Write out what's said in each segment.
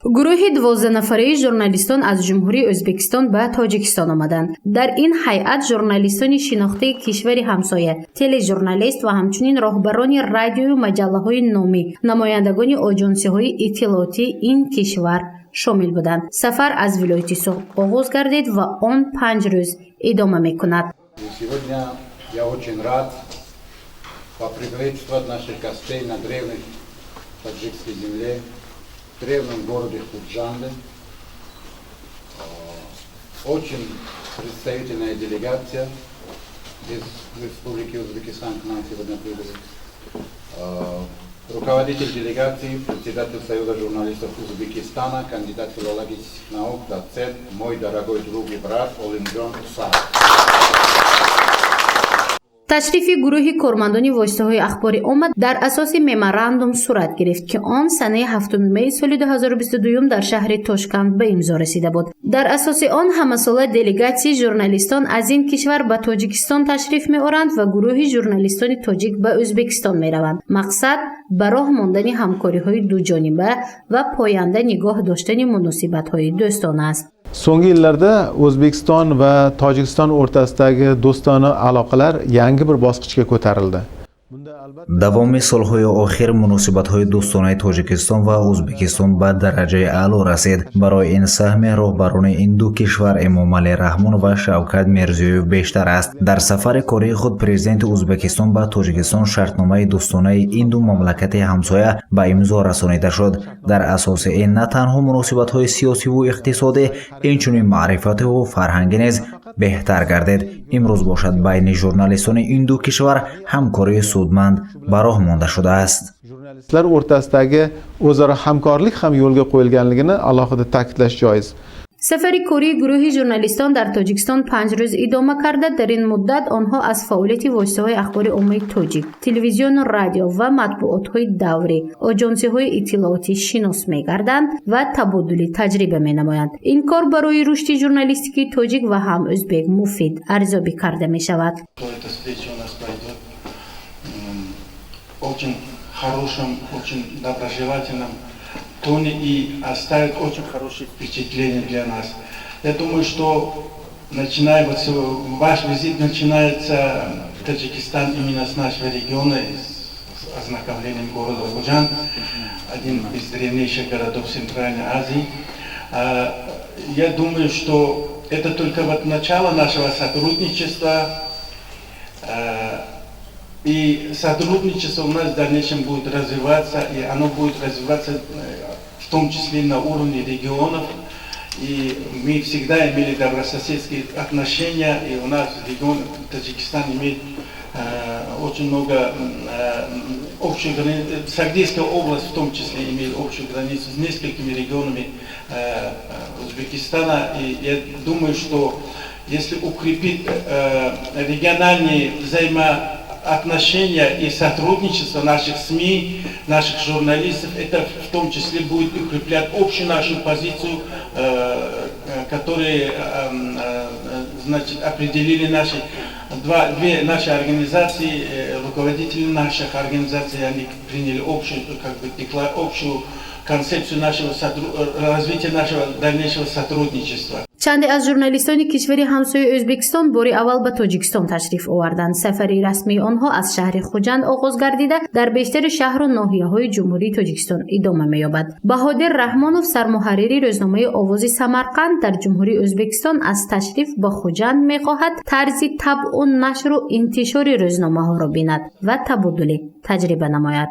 گروه 12 نفره ژورنالیستان از جمهوری ازبکستان به تاجیکستان آمدند. در این هیئت ژورنالیستان شناخته کشور همسایه، تلژورنالیست و همچنین راهبران رادیو و مجله‌های نامی، نمایندگان آژانس‌های اطلاعاتی این کشور شامل بودند. سفر از ولایت سوخت آغاز گردید و آن 5 روز ادامه می‌کند. Сегодня я очень рад поприветствовать наших гостей на древней таджикской земле, в древнем городе Худжанде. Очень представительная делегация из Республики Узбекистан к нам сегодня прибыли. Руководитель делегации, председатель Союза журналистов Узбекистана, кандидат филологических наук, доцент, мой дорогой друг и брат Олимджон Усаев. تشریف گروه کارمندان واسطه‌های اخباری آمد در اساس ممورندوم صورت گرفت که آن سنه 7 می سال 2022 در شهر تاشکند به امضا رسیده بود. در اساس آن همساله دلیگاسی ژورنالیستان از این کشور به تاجیکستان تشریف می‌آورند و گروه ژورنالیستان تاجیک به ازبکستان می‌روند. مقصد به راه ماندن همکاری‌های دوجانبه و پاینده نگاه داشتن مناسبت‌های دوستانه است. So'nggi yillarda O'zbekiston va Tojikiston o'rtasidagi do'stona aloqalar yangi bir bosqichga ko'tarildi. давоми солҳои охир муносибатҳои дӯстонаи тоҷикистон ва ӯзбекистон ба дараҷаи аъло расид. барои ин саҳми роҳбарони ин ду кишвар эмомалӣ раҳмон ва шавкат мирзиёев бештар аст. дар сафари кории худ президенти ӯзбекистон ба тоҷикистон шартномаи дӯстонаи ин ду мамлакати ҳамсоя ба имзо расонида шуд. дар асоси ин на танҳо муносибатҳои сиёсиву иқтисодӣ, инчунин маърифативу фарҳангӣ низ беҳтар гардид. имрӯз бошад байни журналистони ин ду кишвар ҳамкории судманд ба роҳ монда шудааст. Jurnalistlar o'rtasidagi o'zaro hamkorlik ham yo'lga qo'yilganligini alohida ta'kidlash joiz. سفر کاری گروه ژورنالیستان در تاجیکستان 5 روز ادامه کرده. در این مدت آنها از فعالیت واسطه‌های اخباری عمومی تاجیک، تلویزیون و رادیو و مطبوعات‌های دوری، آژانس‌های اطلاعاتی شناس می‌گردند و تبادل تجربه می‌نمایند. این کار برای رشد ژورنالیستیک تاجیک و هم ازبک مفید ارزیابی کرده می‌شود. Очень хорошим, очень доброжелательным тоне и оставит очень хорошее впечатление для нас. Я думаю, что ваш визит начинается в Таджикистан именно с нашего региона, с ознакомлением города Худжан, один из древнейших городов Центральной Азии. Я думаю, что это только вот начало нашего сотрудничества. И сотрудничество у нас в дальнейшем будет развиваться, и оно будет развиваться в том числе на уровне регионов. И мы всегда имели добрососедские отношения, и у нас регион Таджикистан имеет очень много общих границ. Сагдийская область в том числе имеет общую границу с несколькими регионами Узбекистана. И я думаю, что если укрепить региональные отношения и сотрудничество наших СМИ, наших журналистов, это в том числе будет укреплять общую нашу позицию, которые определили две наши организации, руководители наших организаций, они приняли общую концепцию развития нашего дальнейшего сотрудничества. چند از ژورنالیستان کشور همسایه ازبکستان بار اول به تاجیکستان تشریف آوردند. سفری رسمی آنها از شهر خوجند آغاز گردیده در بیشتر شهر و ناحیه‌های جمهوری تاجیکستان ادامه می‌یابد. بهادر رحمانوف، سرمحرری روزنامه آواز سمرقند در جمهوری ازبکستان، از تشریف به خوجند می‌خواهد طرز طبع و نشر و انتشار روزنامه‌ها را بیند و تبادل تجربه نماید.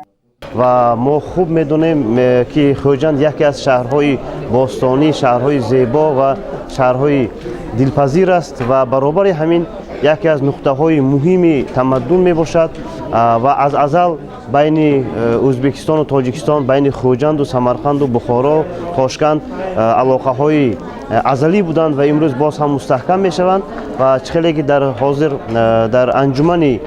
و ما خوب میدونیم که خوجند یکی از شهرهای باستانی، شهرهای زیبا و شهرهای دلپذیر است و برابر همین یکی از نقطه‌های مهم تمدن میباشد و از ازل بین ازبکستان و تاجیکستان، بین خوجند و سمرقند و بخارا، تاشکند علاقه‌های ازلی بودند و امروز باز هم مستحکم میشوند و چخیلی که در حاضر در انجمن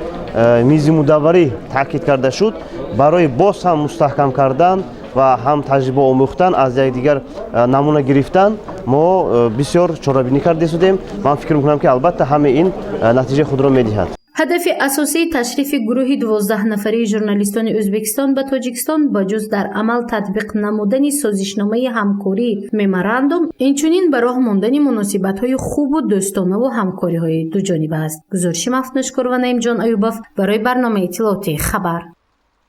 میز مدوری تاکید کرده شد، برای باز هم مستحکم کردن و هم تجربه آموختن، از یکدیگر نمونه گرفتن، ما بسیار چاره‌بینی کرده شدیم. من فکر می‌کنم که البته همه این نتیجه خود را می‌دهد. ҳадафи асосии ташрифи гурӯҳи 12 нафари журналистони Ӯзбекистон ба Тоҷикистон ба ҷуз дар амал татбиқ намудани созишномаи ҳамкории меморандум, инчунин ба роҳ мондани муносибатҳои хубу дӯстонаву ҳамкориҳои дуҷониб аст. Гузориши Мафтунашкорова, Наимҷон Аюбов барои барномаи иттилоотии Хабар.